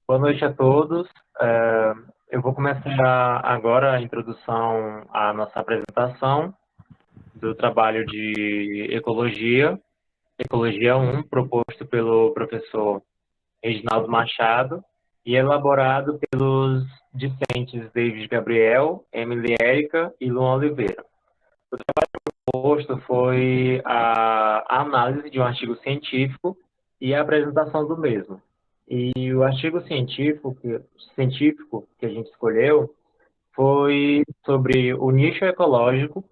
Boa noite a todos. Eu vou começar agora a introdução à nossa apresentação do trabalho de Ecologia 1, proposto pelo professor Reginaldo Machado e elaborado pelos discentes David Gabriel, Emily Érica e Luan Oliveira. O trabalho proposto foi a análise de um artigo científico e a apresentação do mesmo. E o artigo científico que a gente escolheu foi sobre o nicho ecológico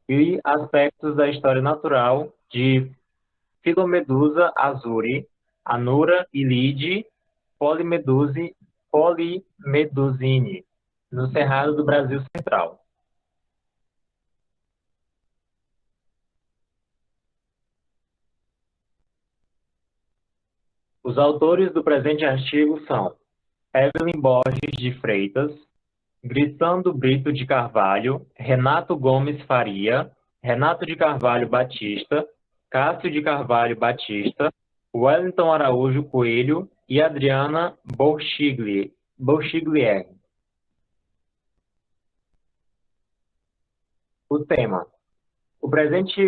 e aspectos da história natural de Philomedusa azuri, Anura ilide, Polimedusine, no Cerrado do Brasil Central. Os autores do presente artigo são Evelyn Borges de Freitas, Gritando Brito de Carvalho, Renato Gomes Faria, Renato de Carvalho Batista, Cássio de Carvalho Batista, Wellington Araújo Coelho e Adriana Borchiglier. O tema. O presente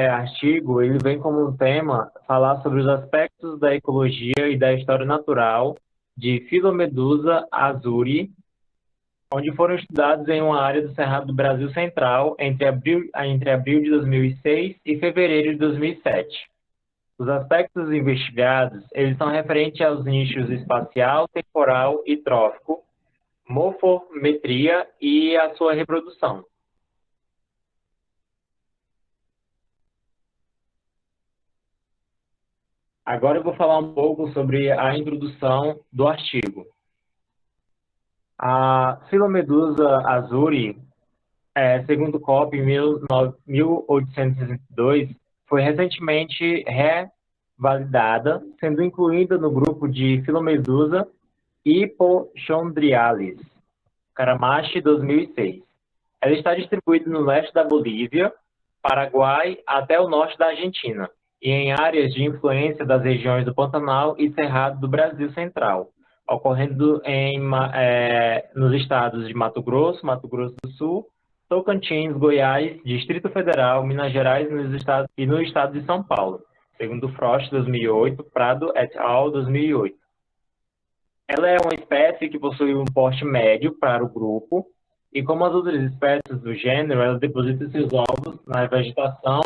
artigo ele vem como um tema falar sobre os aspectos da ecologia e da história natural de Philomedusa azuri, onde foram estudados em uma área do Cerrado do Brasil Central entre abril de 2006 e fevereiro de 2007. Os aspectos investigados eles são referentes aos nichos espacial, temporal e trófico, morfometria e a sua reprodução. Agora eu vou falar um pouco sobre a introdução do artigo. A Philomedusa azuri, segundo Kopp, em 1862, foi recentemente revalidada, sendo incluída no grupo de Philomedusa hipochondrialis, Caramachi, 2006. Ela está distribuída no leste da Bolívia, Paraguai até o norte da Argentina, e em áreas de influência das regiões do Pantanal e Cerrado do Brasil Central, ocorrendo nos estados de Mato Grosso do Sul, Tocantins, Goiás, Distrito Federal, Minas Gerais e no estado de São Paulo, segundo Frost, 2008, Prado et al., 2008. Ela é uma espécie que possui um porte médio para o grupo, e como as outras espécies do gênero, ela deposita seus ovos na vegetação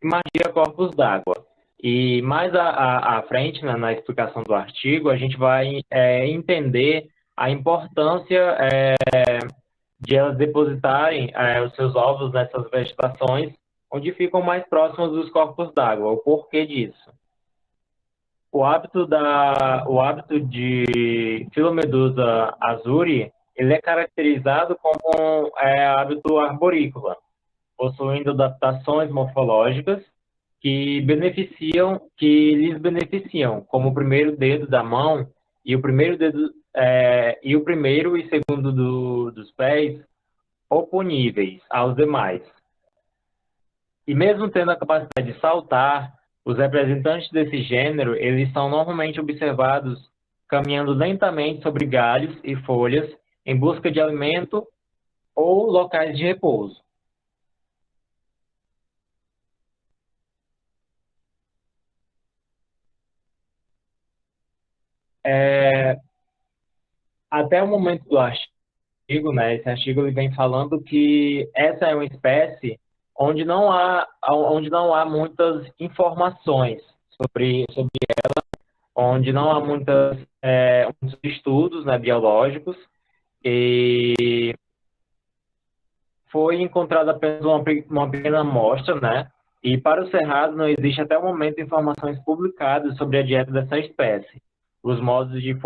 que margeia corpos d'água. E mais à frente, né, na explicação do artigo, a gente vai entender a importância de elas depositarem os seus ovos nessas vegetações, onde ficam mais próximos dos corpos d'água. O porquê disso? O hábito de Philomedusa azuri, ele é caracterizado como hábito arborícola, possuindo adaptações morfológicas que lhes beneficiam, como o primeiro dedo da mão e o primeiro e segundo dos pés oponíveis aos demais. E mesmo tendo a capacidade de saltar, os representantes desse gênero, eles são normalmente observados caminhando lentamente sobre galhos e folhas em busca de alimento ou locais de repouso. Até o momento do artigo, né, esse artigo ele vem falando que essa é uma espécie onde não há muitas informações sobre onde não há muitos estudos, né, biológicos, e foi encontrada apenas uma pequena amostra, né, e para o cerrado não existe até o momento informações publicadas sobre a dieta dessa espécie, os modos de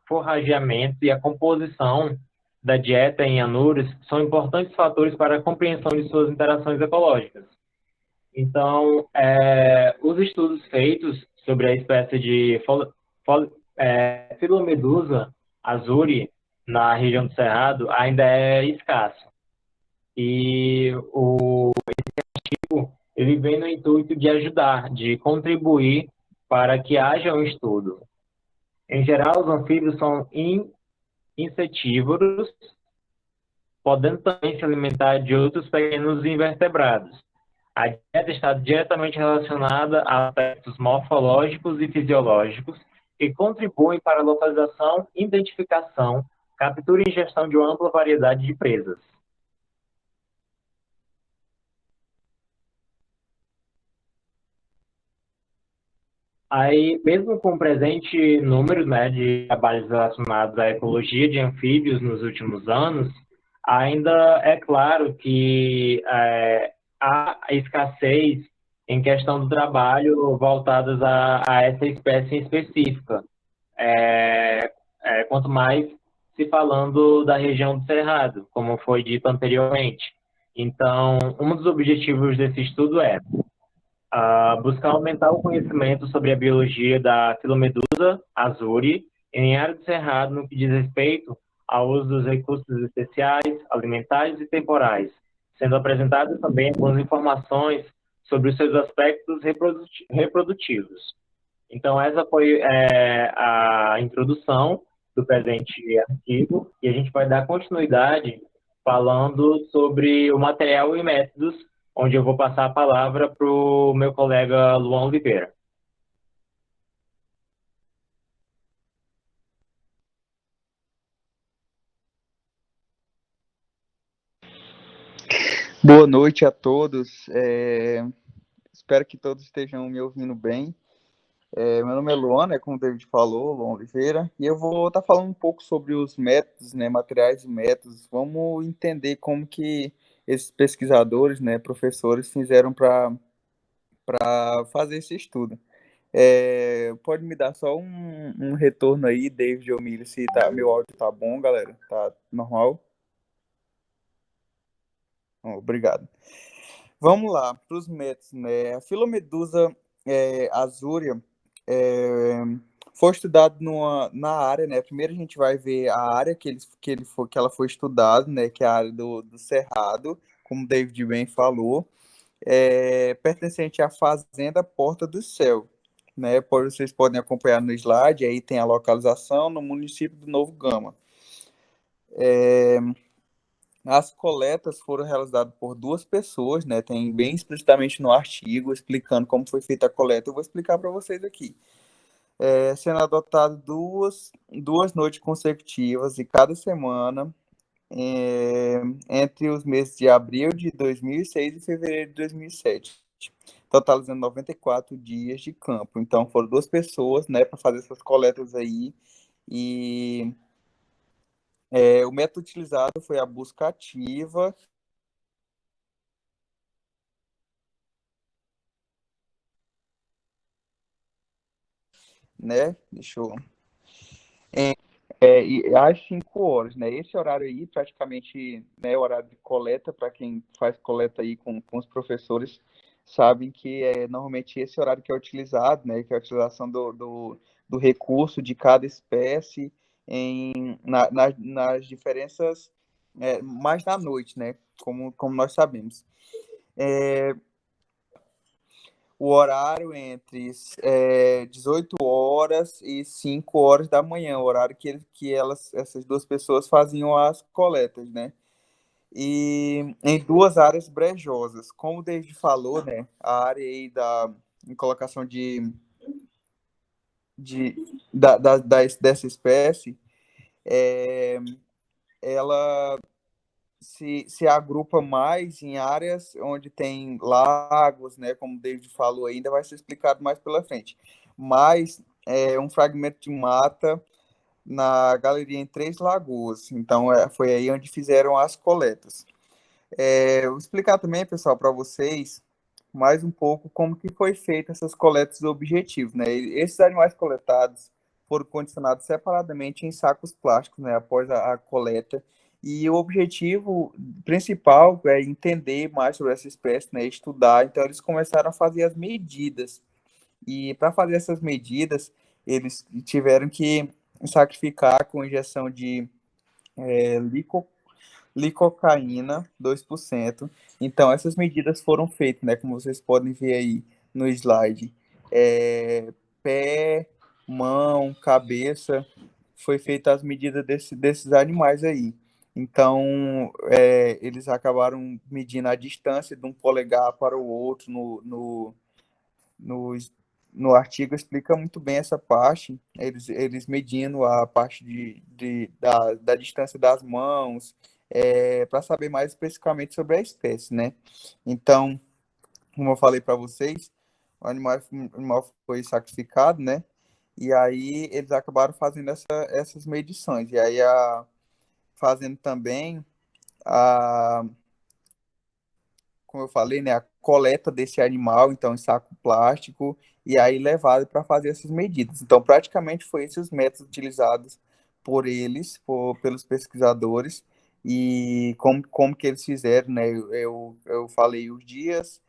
forrageamento e a composição da dieta em anuras são importantes fatores para a compreensão de suas interações ecológicas. Então, os estudos feitos sobre a espécie de Philomedusa azuri na região do Cerrado ainda é escasso. E ele vem no intuito de ajudar, de contribuir para que haja um estudo. Em geral, os anfíbios são insetívoros, podendo também se alimentar de outros pequenos invertebrados. A dieta está diretamente relacionada a aspectos morfológicos e fisiológicos que contribuem para a localização, identificação, captura e ingestão de uma ampla variedade de presas. Aí, mesmo com o presente número, né, de trabalhos relacionados à ecologia de anfíbios nos últimos anos, ainda é claro que há escassez em questão do trabalho voltadas a essa espécie em específica. Quanto mais se falando da região do Cerrado, como foi dito anteriormente. Então, um dos objetivos desse estudo é buscar aumentar o conhecimento sobre a biologia da Filomedusa azuri em área do Cerrado no que diz respeito ao uso dos recursos especiais, alimentares e temporais, sendo apresentadas também algumas informações sobre os seus aspectos reprodutivos. Então, essa foi a introdução do presente artigo e a gente vai dar continuidade falando sobre o material e métodos, onde eu vou passar a palavra para o meu colega Luan Oliveira. Boa noite a todos. Espero que todos estejam me ouvindo bem. Meu nome é Luan, né, como o David falou, Luan Oliveira, e eu vou estar falando um pouco sobre os métodos, né, materiais e métodos. Vamos entender como que esses pesquisadores, né, professores fizeram para fazer esse estudo. Pode me dar só um retorno aí, David ou Milho, se meu áudio tá bom, galera? Tá normal? Obrigado. Vamos lá, para os métodos, né? A Filomedusa azúrea foi estudado na área, né? Primeiro a gente vai ver a área que ela foi estudada, né? Que é a área do Cerrado, como o David bem falou, pertencente à Fazenda Porta do Céu, né? Vocês podem acompanhar no slide, aí tem a localização no município do Novo Gama. As coletas foram realizadas por duas pessoas, né? Tem bem explicitamente no artigo explicando como foi feita a coleta. Eu vou explicar para vocês aqui. Sendo adotado duas noites consecutivas e cada semana entre os meses de abril de 2006 e fevereiro de 2007, totalizando 94 dias de campo. Então foram duas pessoas, né, para fazer essas coletas aí e o método utilizado foi a busca ativa, né? Deixa eu. E às 5 horas, né? Esse horário aí, praticamente, né, é o horário de coleta, para quem faz coleta aí com os professores, sabem que normalmente esse horário que é utilizado, né? Que é a utilização do recurso de cada espécie nas diferenças, mais na noite, né? Como nós sabemos. O horário entre 18 horas e 5 horas da manhã, o horário que essas duas pessoas faziam as coletas, né? E em duas áreas brejosas. Como o David falou, né? A área aí em colocação de, dessa espécie, ela se agrupa mais em áreas onde tem lagos, né? Como o David falou, ainda vai ser explicado mais pela frente. Mas um fragmento de mata na galeria em Três Lagoas. Então, foi aí onde fizeram as coletas. Vou explicar também, pessoal, para vocês mais um pouco como que foi feita essas coletas objetivos, né? Esses animais coletados foram condicionados separadamente em sacos plásticos, né? Após a coleta. E o objetivo principal é entender mais sobre essa espécie, né? Estudar. Então, eles começaram a fazer as medidas. E para fazer essas medidas, eles tiveram que sacrificar com injeção de licocaína, 2%. Então, essas medidas foram feitas, né? Como vocês podem ver aí no slide. Pé, mão, cabeça, foi feita as medidas desses animais aí. Então, eles acabaram medindo a distância de um polegar para o outro no, no artigo explica muito bem essa parte, eles medindo a parte da distância das mãos, para saber mais especificamente sobre a espécie, né? Então, como eu falei para vocês, o animal foi sacrificado, né? E aí eles acabaram fazendo essas medições. E aí fazendo também a, como eu falei, né, a coleta desse animal, então em saco plástico, e aí levado para fazer essas medidas. Então, praticamente foi esses os métodos utilizados por eles, pelos pesquisadores, e como que eles fizeram, né? Eu falei os dias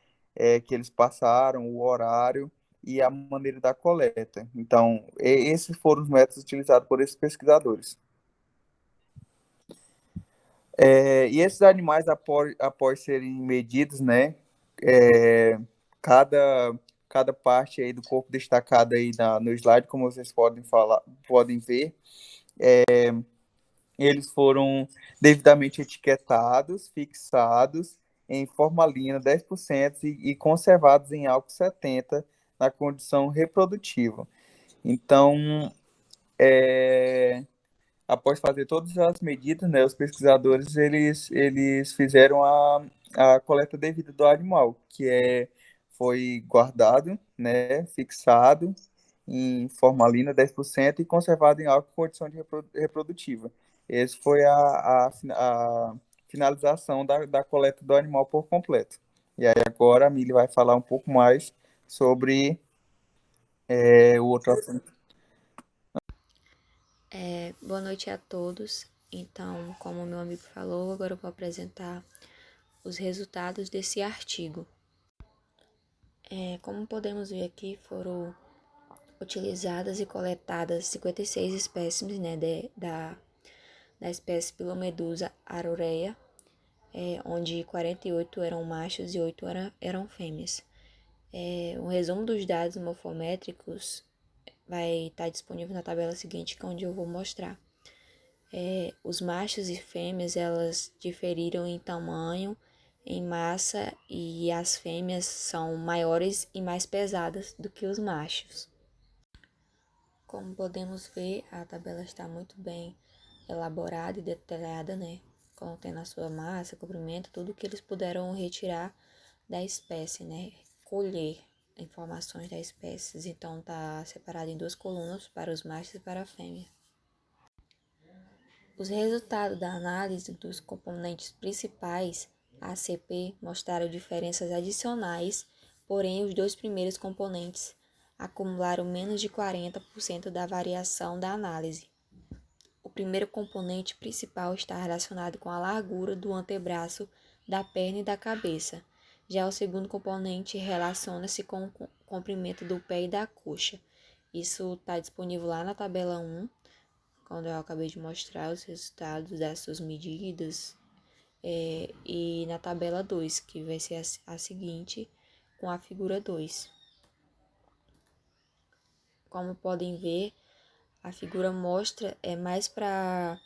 que eles passaram, o horário e a maneira da coleta. Então, esses foram os métodos utilizados por esses pesquisadores. E esses animais, após serem medidos, né, é, cada, cada parte aí do corpo destacada aí no slide, como vocês podem ver, eles foram devidamente etiquetados, fixados em formalina 10% e conservados em álcool 70% na condição reprodutiva. Então, após fazer todas as medidas, né, os pesquisadores eles fizeram a coleta devida do animal, foi guardado, né, fixado em formalina 10% e conservado em álcool em condição de reprodutiva. Essa foi a finalização da coleta do animal por completo. E aí agora a Mili vai falar um pouco mais sobre o outro assunto. Boa noite a todos. Então, como o meu amigo falou, agora eu vou apresentar os resultados desse artigo. Como podemos ver aqui, foram utilizadas e coletadas 56 espécimes, né, da espécie Pilomedusa aroreia, onde 48 eram machos e 8 eram fêmeas. Um resumo dos dados morfométricos vai estar disponível na tabela seguinte, que é onde eu vou mostrar. Os machos e fêmeas, elas diferiram em tamanho, em massa, e as fêmeas são maiores e mais pesadas do que os machos. Como podemos ver, a tabela está muito bem elaborada e detalhada, né? Contendo a sua massa, comprimento, tudo que eles puderam retirar da espécie, né? Colher informações da espécie. Então, tá separado em 2 colunas para os machos e para a fêmea. Os resultados da análise dos componentes principais ACP mostraram diferenças adicionais, porém os 2 primeiros componentes acumularam menos de 40% da variação da análise. O primeiro componente principal está relacionado com a largura do antebraço, da perna e da cabeça. Já o segundo componente relaciona-se com o comprimento do pé e da coxa. Isso está disponível lá na tabela 1, quando eu acabei de mostrar os resultados das suas medidas, e na tabela 2, que vai ser a seguinte, com a figura 2. Como podem ver, a figura mostra mais para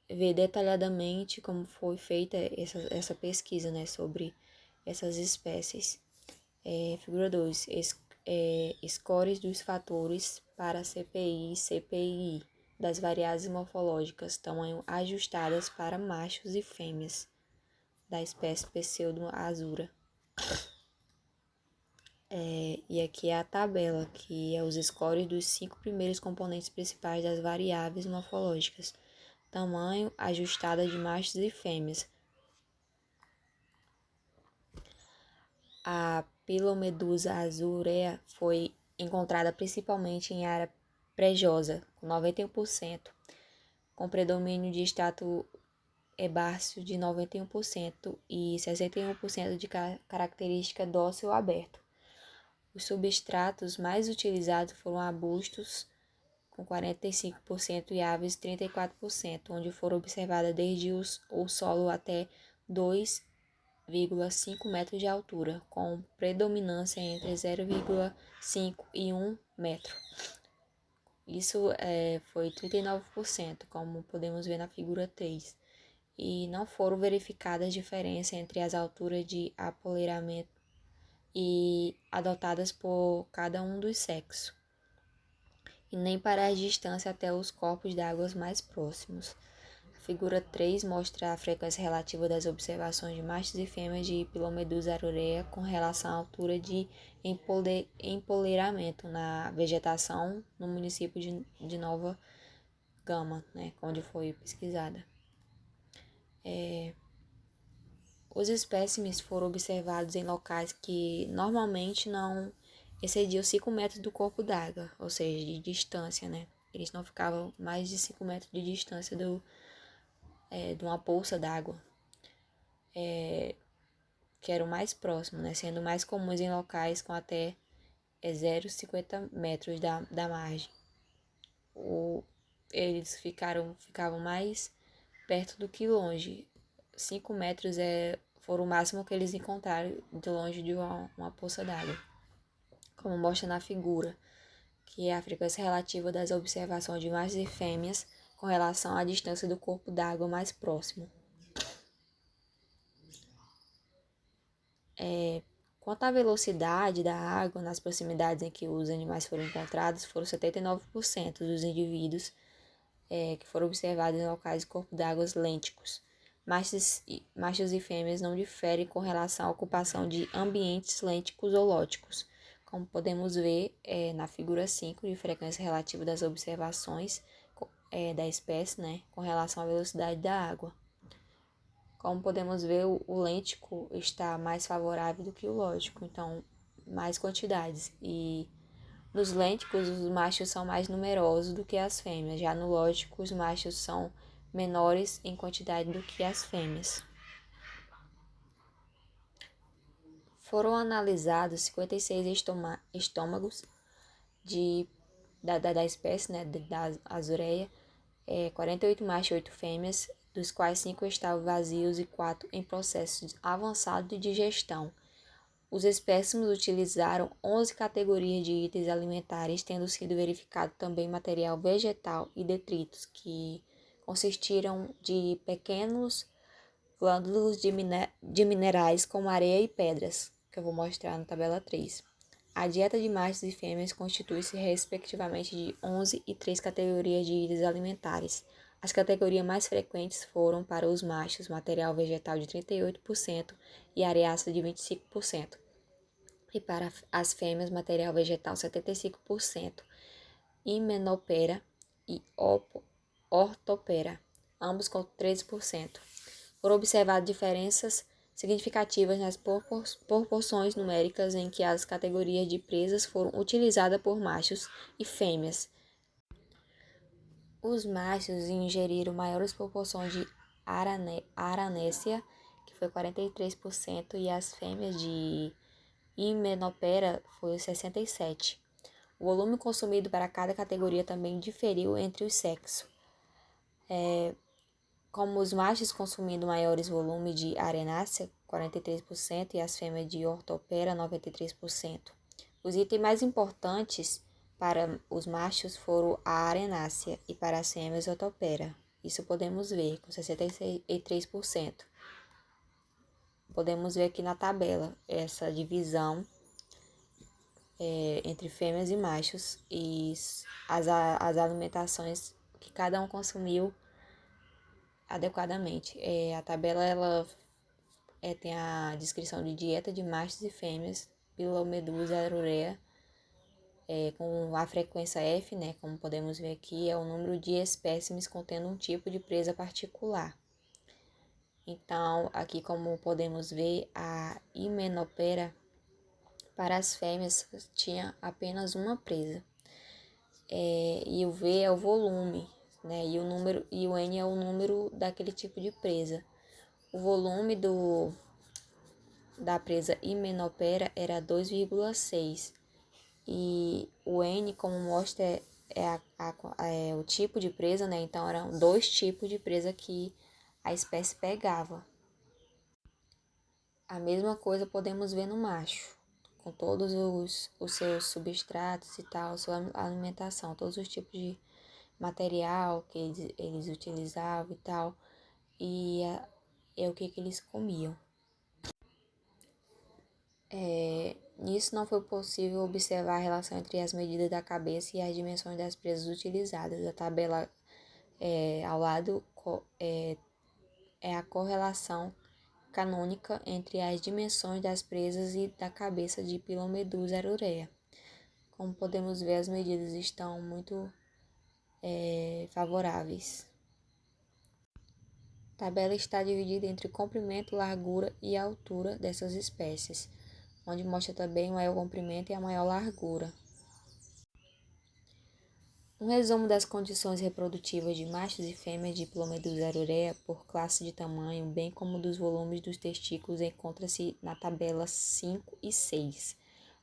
ver detalhadamente como foi feita essa pesquisa, né, sobre essas espécies. Figura 2, scores dos fatores para CPI e CPI das variáveis morfológicas, tamanho ajustadas para machos e fêmeas da espécie Pseudo-azura. E aqui é a tabela, que é os scores dos 5 primeiros componentes principais das variáveis morfológicas, tamanho ajustada de machos e fêmeas. A Pilomedusa azurea foi encontrada principalmente em área prejosa, com 91%, com predomínio de estrato herbáceo de 91% e 61% de característica dócil aberto. Os substratos mais utilizados foram arbustos, com 45% e aves 34%, onde foram observadas desde o solo até 2,5 metros de altura, com predominância entre 0,5 e 1 metro. Isso foi 39%, como podemos ver na figura 3, e não foram verificadas diferenças entre as alturas de apoleiramento e adotadas por cada um dos sexos, e nem para a distância até os corpos d'água mais próximos. A figura 3 mostra a frequência relativa das observações de machos e fêmeas de Pilomedusa arureia com relação à altura de empoleiramento na vegetação no município de Nova Gama, né, onde foi pesquisada. Os espécimes foram observados em locais que normalmente não excediam 5 metros do corpo d'água, ou seja, de distância, né? Eles não ficavam mais de 5 metros de distância de uma poça d'água, que era o mais próximo, né? Sendo mais comuns em locais com até 0,50 metros da margem. Eles ficavam mais perto do que longe. 5 metros foram o máximo que eles encontraram de longe de uma poça d'água, como mostra na figura, que é a frequência relativa das observações de machos e fêmeas com relação à distância do corpo d'água mais próximo. Quanto à velocidade da água nas proximidades em que os animais foram encontrados, foram 79% dos indivíduos que foram observados em locais de corpo d'água lênticos. Machos e fêmeas não diferem com relação à ocupação de ambientes lênticos ou lóticos, como podemos ver na figura 5, de frequência relativa das observações da espécie, né, com relação à velocidade da água. Como podemos ver, o lêntico está mais favorável do que o lógico, então mais quantidades. E nos lênticos, os machos são mais numerosos do que as fêmeas, já no lógico, os machos são menores em quantidade do que as fêmeas. Foram analisados 56 estômagos da espécie, né, da azureia, 48 machos e 8 fêmeas, dos quais 5 estavam vazios e 4 em processo avançado de digestão. Os espécimes utilizaram 11 categorias de itens alimentares, tendo sido verificado também material vegetal e detritos, que consistiram de pequenos glândulos de minerais como areia e pedras, que eu vou mostrar na tabela 3. A dieta de machos e fêmeas constitui-se respectivamente de 11 e 3 categorias de itens alimentares. As categorias mais frequentes foram para os machos, material vegetal de 38% e areácea de 25%. E para as fêmeas, material vegetal 75%, Hymenoptera e Orthoptera, ambos com 13%. Foram observadas diferenças significativas nas proporções numéricas em que as categorias de presas foram utilizadas por machos e fêmeas. Os machos ingeriram maiores proporções de Aranesia, que foi 43%, e as fêmeas de Hymenoptera foi 67%. O volume consumido para cada categoria também diferiu entre os sexos. Como os machos consumindo maiores volumes de Aranesia, 43%, e as fêmeas de Orthoptera, 93%. Os itens mais importantes para os machos foram a Aranesia e para as fêmeas Orthoptera. Isso podemos ver com 63%. Podemos ver aqui na tabela essa divisão entre fêmeas e machos e as alimentações que cada um consumiu adequadamente. A tabela ela tem a descrição de dieta de machos e fêmeas, Pilomedusa arureia, com a frequência F, né, como podemos ver aqui, é o número de espécimes contendo um tipo de presa particular. Então, aqui como podemos ver, a Hymenoptera, para as fêmeas, tinha apenas uma presa. E o V é o volume, né, e o N é o número daquele tipo de presa. O volume da presa Hymenoptera era 2,6 e o N, como mostra, é o tipo de presa, né? Então eram 2 tipos de presa que a espécie pegava. A mesma coisa podemos ver no macho, com todos os seus substratos e tal, sua alimentação, todos os tipos de material que eles utilizavam e tal, e é o que eles comiam. Nisso não foi possível observar a relação entre as medidas da cabeça e as dimensões das presas utilizadas. A tabela ao lado é a correlação canônica entre as dimensões das presas e da cabeça de Pilomedusa arureia. Como podemos ver, as medidas estão muito favoráveis. A tabela está dividida entre comprimento, largura e altura dessas espécies, onde mostra também o maior comprimento e a maior largura. Um resumo das condições reprodutivas de machos e fêmeas de Pilomedusa arureia por classe de tamanho, bem como dos volumes dos testículos, encontra-se na tabela 5 e 6.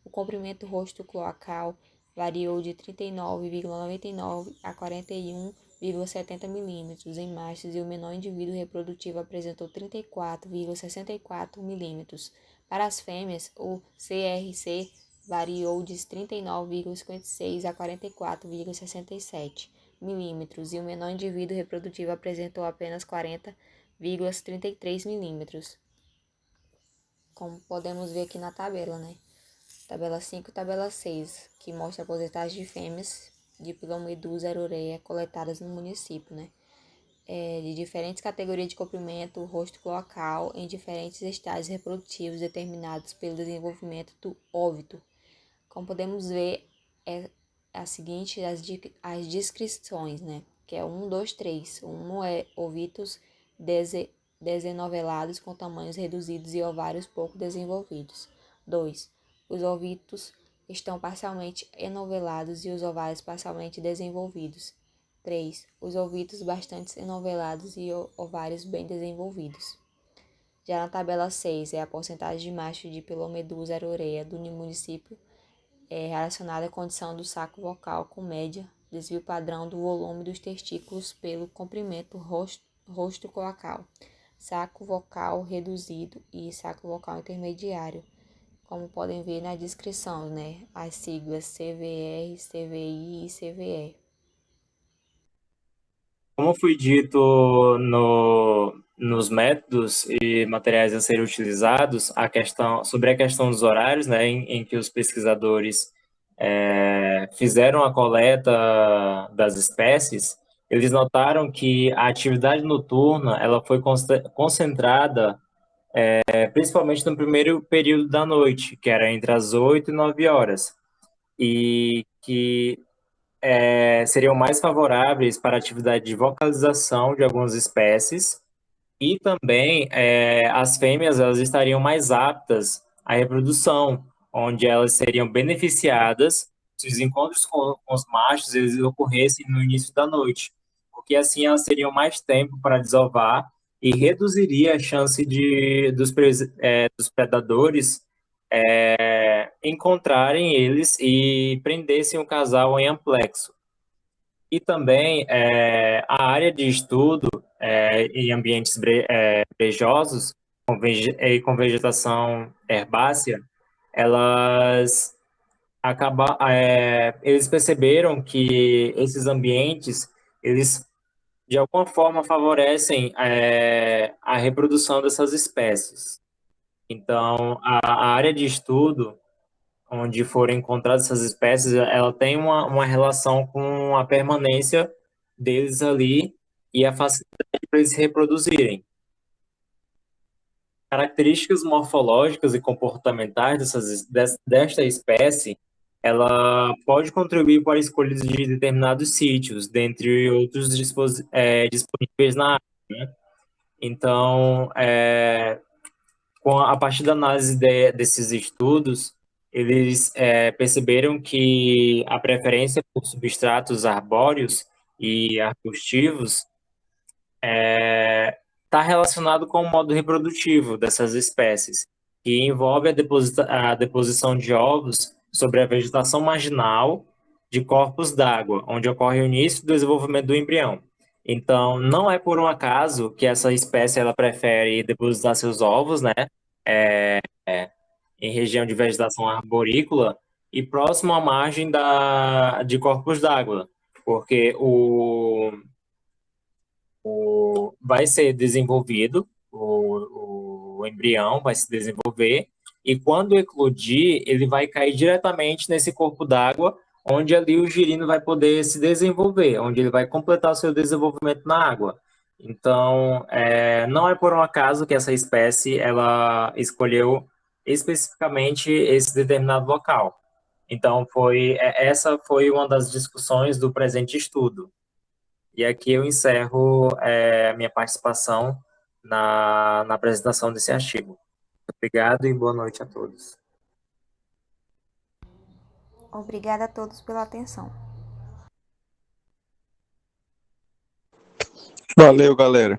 O comprimento rosto-cloacal variou de 39,99 a 41,70 mm em machos e o menor indivíduo reprodutivo apresentou 34,64 mm. Para as fêmeas, o CRC variou de 39,56 a 44,67 mm e o menor indivíduo reprodutivo apresentou apenas 40,33 mm. Como podemos ver aqui na tabela, né? Tabela 5 e tabela 6, que mostra a porcentagem de fêmeas de Pilomedusa arureia coletadas no município, né? De diferentes categorias de comprimento, rosto cloacal, em diferentes estágios reprodutivos determinados pelo desenvolvimento do óvito. Como podemos ver, é a seguinte as descrições, né? Que é 1, 2, 3. 1 é ovítos desenovelados com tamanhos reduzidos e ovários pouco desenvolvidos. 2. Os ovítos estão parcialmente enovelados e os ovários parcialmente desenvolvidos. 3. Os ovítos bastante enovelados e ovários bem desenvolvidos. Já na tabela 6 é a porcentagem de machos de Pilomedusa arureia do município relacionada à condição do saco vocal com média, desvio padrão do volume dos testículos pelo comprimento rosto cloacal, saco vocal reduzido e saco vocal intermediário, como podem ver na descrição, né? As siglas CVR, CVI e CVE. Como foi dito nos métodos e materiais a serem utilizados, sobre a questão dos horários, né, em que os pesquisadores fizeram a coleta das espécies, eles notaram que a atividade noturna ela foi concentrada principalmente no primeiro período da noite, que era entre as 8 e 9 horas, e que seriam mais favoráveis para a atividade de vocalização de algumas espécies e também as fêmeas elas estariam mais aptas à reprodução, onde elas seriam beneficiadas se os encontros com os machos eles ocorressem no início da noite, porque assim elas teriam mais tempo para desovar e reduziria a chance dos predadores encontrarem eles e prendessem o casal em amplexo. E também a área de estudo em ambientes brejosos com vegetação herbácea, eles perceberam que esses ambientes, eles de alguma forma favorecem a reprodução dessas espécies. Então, a área de estudo onde foram encontradas essas espécies, ela tem uma relação com a permanência deles ali e a facilidade para eles se reproduzirem. Características morfológicas e comportamentais desta espécie, ela pode contribuir para a escolha de determinados sítios, dentre outros disponíveis na área, né? Então, a partir da análise desses estudos, eles perceberam que a preferência por substratos arbóreos e arbustivos está relacionado com o modo reprodutivo dessas espécies, que envolve a deposição de ovos sobre a vegetação marginal de corpos d'água, onde ocorre o início do desenvolvimento do embrião. Então, não é por um acaso que essa espécie ela prefere depositar seus ovos, né, em região de vegetação arborícola e próximo à margem de corpos d'água, porque vai ser desenvolvido, o embrião vai se desenvolver, e quando eclodir, ele vai cair diretamente nesse corpo d'água, onde ali o girino vai poder se desenvolver, onde ele vai completar o seu desenvolvimento na água. Então, não é por um acaso que essa espécie ela escolheu especificamente esse determinado local. Então, essa foi uma das discussões do presente estudo. E aqui eu encerro a minha participação na apresentação desse artigo. Obrigado e boa noite a todos. Obrigada a todos pela atenção. Valeu, galera.